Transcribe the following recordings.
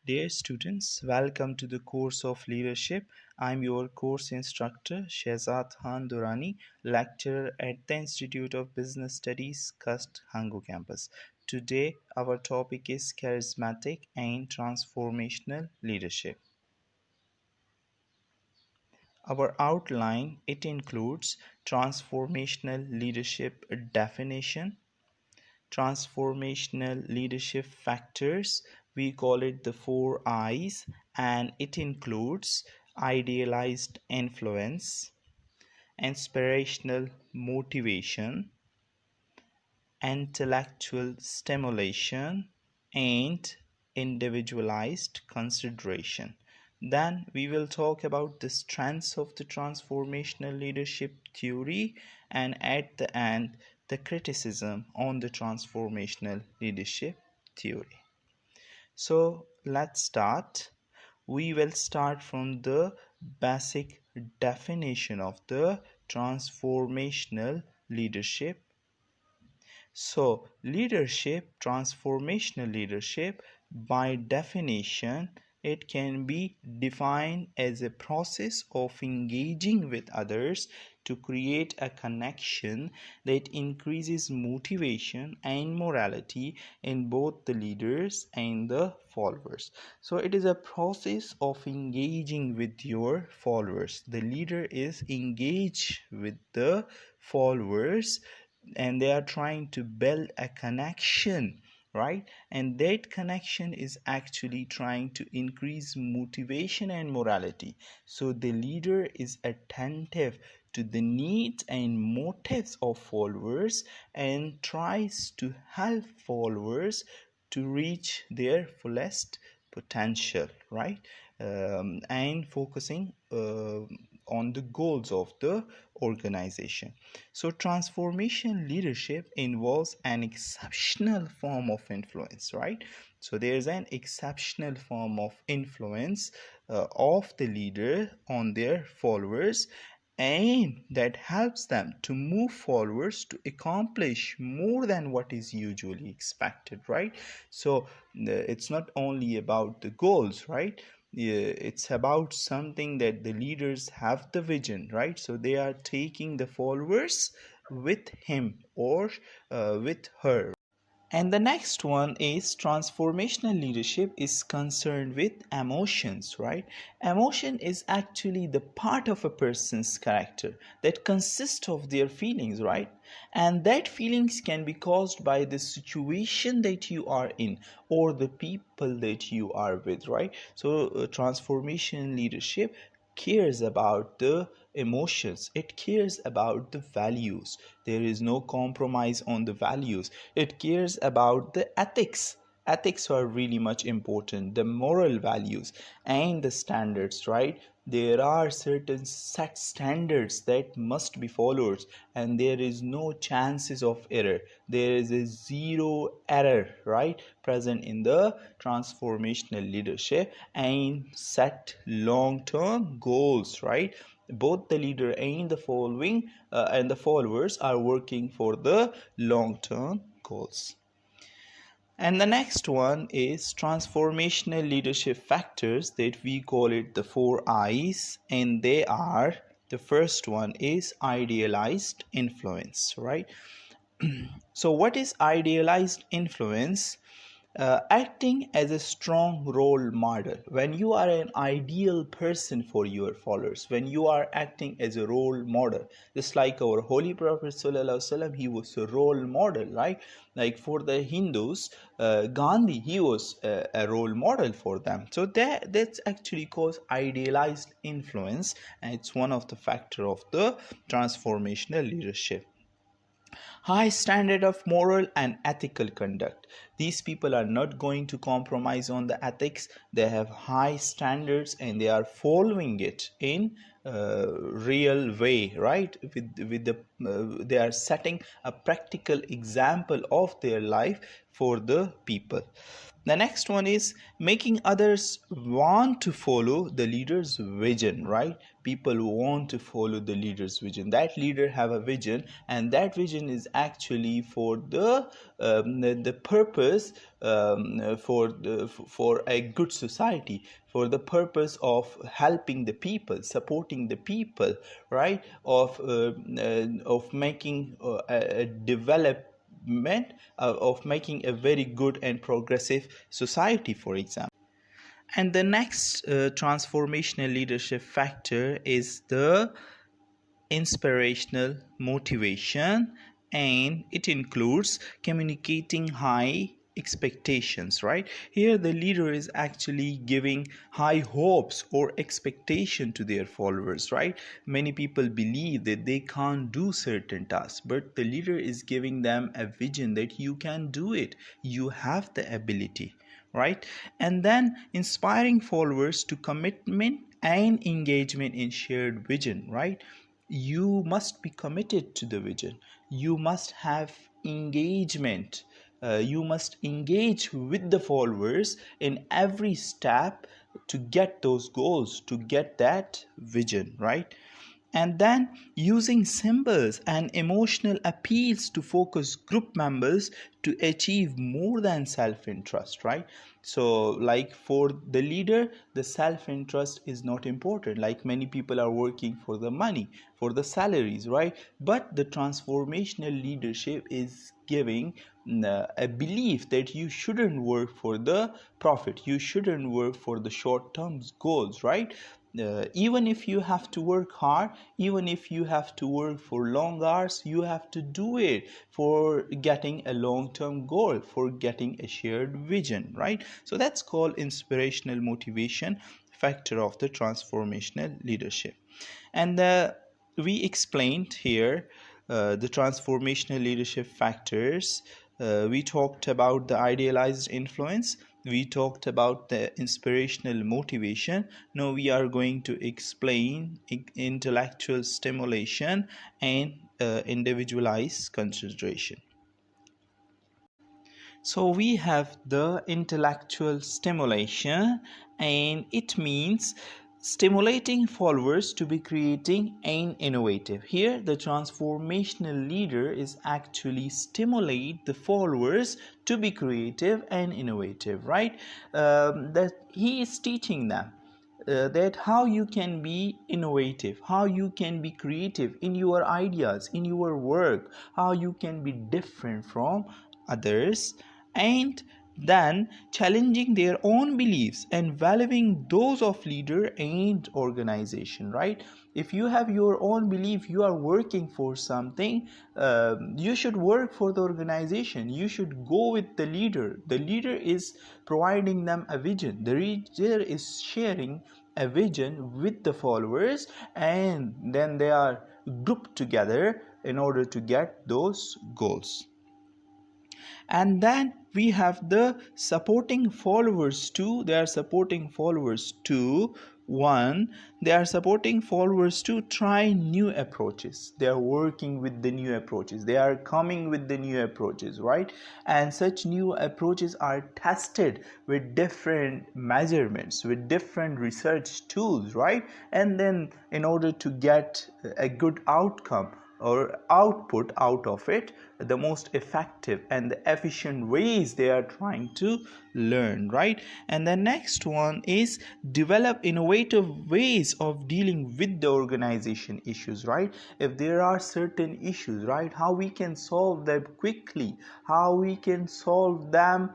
Dear students, welcome to the course of leadership. I'm your course instructor Shehzad Khan Durani, lecturer at the Institute of Business Studies, Cust, Hangu campus. Today, our topic is charismatic and transformational leadership. Our outline it includes transformational leadership definition, transformational leadership factors. We call it the 4 I's, and it includes idealized influence, inspirational motivation, intellectual stimulation, and individualized consideration. Then we will talk about the strengths of the transformational leadership theory, and at the end, the criticism on the transformational leadership theory. So let's start. We will start from the basic definition of the transformational leadership. So, transformational leadership, by definition, it can be defined as a process of engaging with others to create a connection that increases motivation and morality in both the leaders and the followers. So, it is a process of engaging with your followers. The leader is engaged with the followers and they are trying to build a connection, right? And that connection is actually trying to increase motivation and morality. So the leader is attentive to the needs and motives of followers and tries to help followers to reach their fullest potential, right? And focusing on the goals of the organization. So, transformation leadership involves an exceptional form of influence, right? So, there's an exceptional form of influence of the leader on their followers, and that helps them to move forwards to accomplish more than what is usually expected, right? So it's not only about the goals, right? It's about something that the leaders have the vision, right? So they are taking the followers with him or with her. And the next one is transformational leadership is concerned with emotions, right? Emotion is actually the part of a person's character that consists of their feelings, right? And that feelings can be caused by the situation that you are in or the people that you are with, right? So transformation leadership cares about the emotions, it cares about the values. There is no compromise on the values. It cares about the ethics are really much important, the moral values and the standards, right? There are certain set standards that must be followed, and there is no chances of error. There is a zero error, right, present in the transformational leadership, and set long term goals, right? Both the leader and the following and the followers are working for the long term goals. And the next one is transformational leadership factors, that we call it the 4 I's, and they are, the first one is idealized influence, right? So what is idealized influence? Acting as a strong role model. When you are an ideal person for your followers, when you are acting as a role model, just like our holy prophet sallallahu alaihi wasallam, he was a role model, right? Like for the Hindus, Gandhi, he was a role model for them. So that's actually called idealized influence, and it's one of the factor of the transformational leadership. High standard of moral and ethical conduct. These people are not going to compromise on the ethics. They have high standards and they are following it in real way, right? With the they are setting a practical example of their life for the people. The next one is making others want to follow the leader's vision, right? People want to follow the leader's vision. That leader have a vision, and that vision is actually for the purpose, for a good society, for the purpose of helping the people, supporting the people, right? Of making a develop meant of making a very good and progressive society, for example. And the next transformational leadership factor is the inspirational motivation, and it includes communicating high expectations. Right here the leader is actually giving high hopes or expectation to their followers. Right, many people believe that they can't do certain tasks, but the leader is giving them a vision that you can do it, you have the ability. Right, and then inspiring followers to commitment and engagement in shared vision. Right, you must be committed to the vision, you must have engagement, you must engage with the followers in every step to get those goals, to get that vision. Right, and then using symbols and emotional appeals to focus group members to achieve more than self-interest. Right, so like for the leader the self-interest is not important, like many people are working for the money, for the salaries, right? But the transformational leadership is giving a belief that you shouldn't work for the profit, you shouldn't work for the short term goals. Right, even if you have to work hard, even if you have to work for long hours, you have to do it for getting a long-term goal, for getting a shared vision. Right, so that's called inspirational motivation factor of the transformational leadership. And we explained here the transformational leadership factors. We talked about the idealized influence, we talked about the inspirational motivation. Now we are going to explain intellectual stimulation and individualized consideration. So we have the intellectual stimulation, and it means stimulating followers to be creating and innovative. Here the transformational leader is actually stimulate the followers to be creative and innovative. Right, that he is teaching them that how you can be innovative, how you can be creative in your ideas, in your work, how you can be different from others, and then challenging their own beliefs and valuing those of leader and organization. Right, if you have your own belief, you are working for something, you should work for the organization, you should go with the leader. The leader is providing them a vision, the leader is sharing a vision with the followers, and then they are grouped together in order to get those goals. And then we have the supporting followers too. They are supporting followers too. One, they are supporting followers to try new approaches, they are working with the new approaches, they are coming with the new approaches. Right, and such new approaches are tested with different measurements, with different research tools. Right, and then in order to get a good outcome or output out of it, the most effective and the efficient ways they are trying to learn. Right, and the next one is develop innovative ways of dealing with the organization issues. Right, if there are certain issues, right, how we can solve them quickly, how we can solve them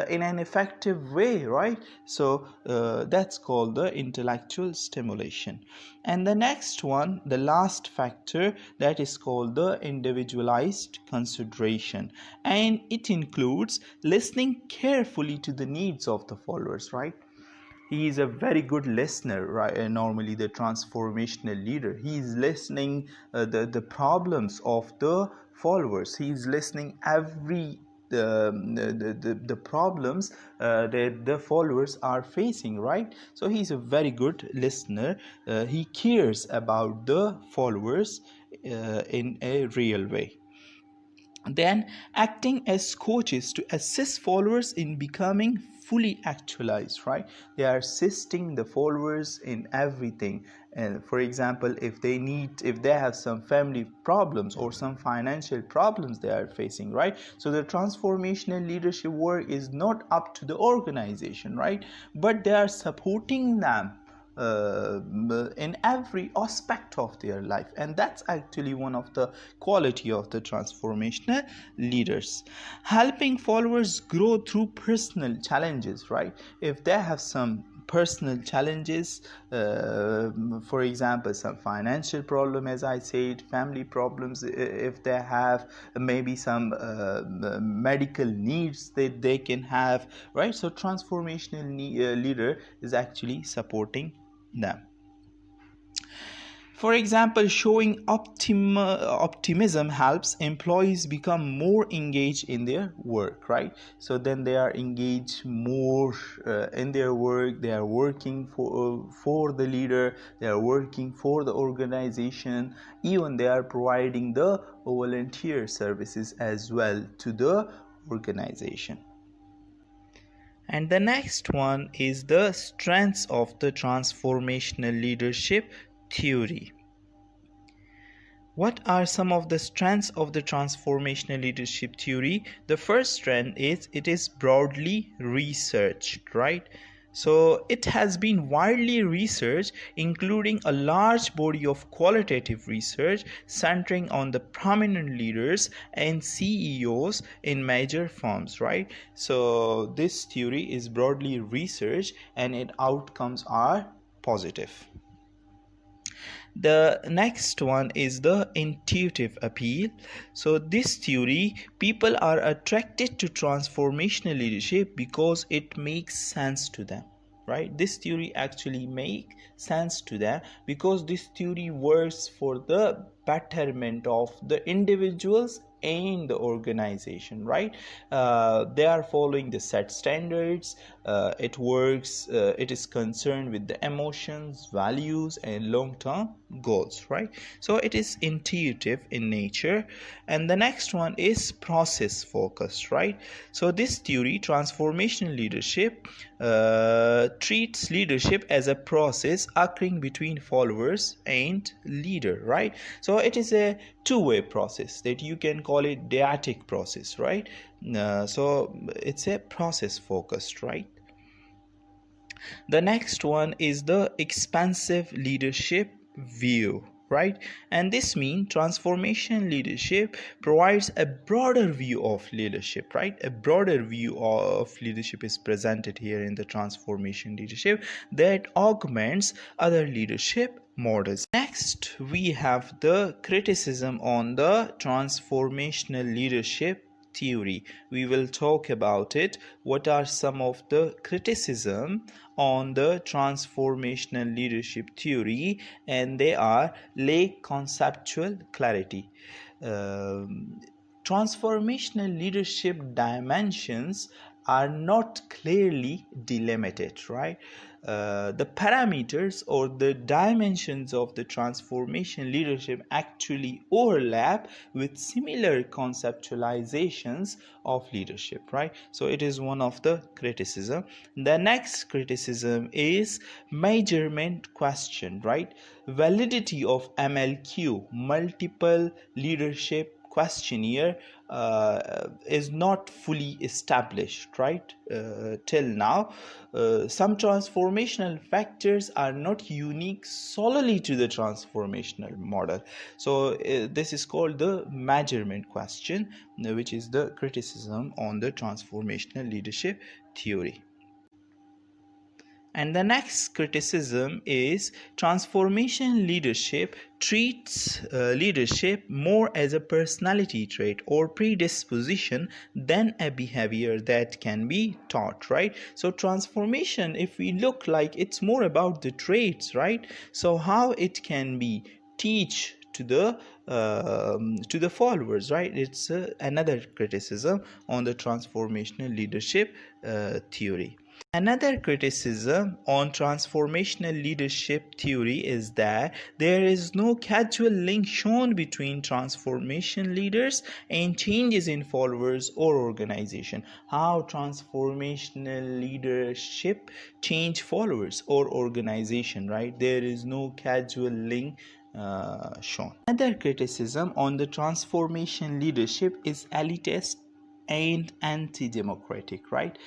in an effective way. Right, so that's called the intellectual stimulation. And the next one, the last factor, that is called the individualized consideration, and it includes listening carefully to the needs of the followers. Right, he is a very good listener. Right, normally the transformational leader, he is listening the problems of the followers, he is listening every the problems that the followers are facing. Right, so he's a very good listener, he cares about the followers in a real way. Then acting as coaches to assist followers in becoming fully actualized, right? They are assisting the followers in everything. And for example, if they have some family problems or some financial problems they are facing, right? So the transformational leadership work is not up to the organization, right? But they are supporting them in every aspect of their life, and that's actually one of the quality of the transformational leaders. Helping followers grow through personal challenges, right? If they have some personal challenges, for example some financial problem, as I said, family problems, if they have maybe some medical needs that they can have, right? So transformational leader is actually supporting them. For example, showing optimism helps employees become more engaged in their work, right? So then they are engaged more in their work. They are working for the leader. They are working for the organization. Even they are providing the volunteer services as well to the organization. And the next one is the strengths of the transformational leadership theory. What are some of the strengths of the transformational leadership theory? The first strength is it is broadly researched, right? So it has been widely researched, including a large body of qualitative research centering on the prominent leaders and CEOs in major firms, right? So this theory is broadly researched and its outcomes are positive. The next one is the intuitive appeal. So this theory, people are attracted to transformational leadership because it makes sense to them, right? This theory actually make sense to them because this theory works for the betterment of the individuals and the organization, right? They are following the set standards. It works, it is concerned with the emotions, values and long-term goals, right? So it is intuitive in nature. And the next one is process focused, right? So this theory, transformational leadership, treats leadership as a process occurring between followers and leader, right? So it is a two-way process that you can call it dyadic process, right? So it's a process focused, right? The next one is the expansive leadership view, right? And this means transformation leadership provides a broader view of leadership, right? A broader view of leadership is presented here in the transformation leadership that augments other leadership models. Next, we have the criticism on the transformational leadership theory. We will talk about it. What are some of the criticism on the transformational leadership theory? And they are lack conceptual clarity. Transformational leadership dimensions are not clearly delimited, right? The parameters or the dimensions of the transformation leadership actually overlap with similar conceptualizations of leadership, right? So it is one of the criticism. The next criticism is measurement question, right? Validity of MLQ, multiple leadership questionnaire, is not fully established, right? Till now, some transformational factors are not unique solely to the transformational model. So this is called the measurement question, which is the criticism on the transformational leadership theory. And the next criticism is transformation leadership treats leadership more as a personality trait or predisposition than a behavior that can be taught, right? So transformation, if we look, like it's more about the traits, right? So how it can be teach to the followers, right? It's another criticism on the transformational leadership theory. Another criticism on transformational leadership theory is that there is no causal link shown between transformation leaders and changes in followers or organization. How transformational leadership change followers or organization, right? There is no causal link shown. Another criticism on the transformation leadership is elitist and anti-democratic, right?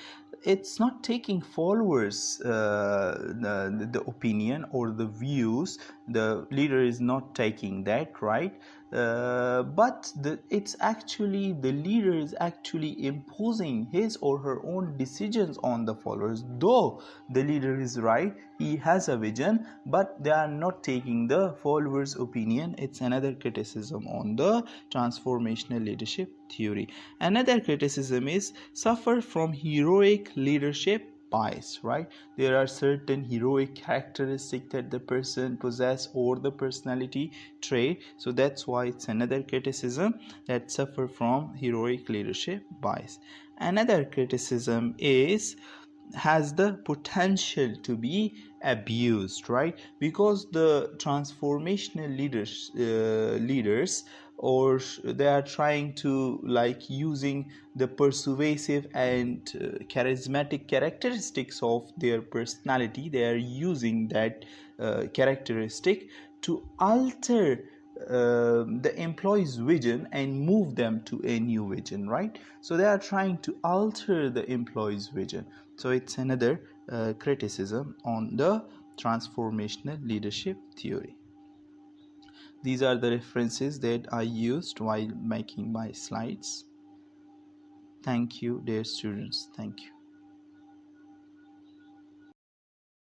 It's not taking followers the opinion or the views. The leader is not taking that, right? But it's actually the leader is actually imposing his or her own decisions on the followers. Though the leader is right, he has a vision, but they are not taking the followers opinion. It's another criticism on the transformational leadership theory. Another criticism is suffer from heroic leadership bias, right? There are certain heroic characteristics that the person possess or the personality trait, so that's why it's another criticism that suffer from heroic leadership bias. Another criticism is has the potential to be abused, right? Because the transformational leaders or they are trying to like using the persuasive and charismatic characteristics of their personality. They are using that characteristic to alter the employee's vision and move them to a new vision, right? So they are trying to alter the employee's vision. So it's another criticism on the transformational leadership theory. These are the references that I used while making my slides. Thank you, dear students. Thank you.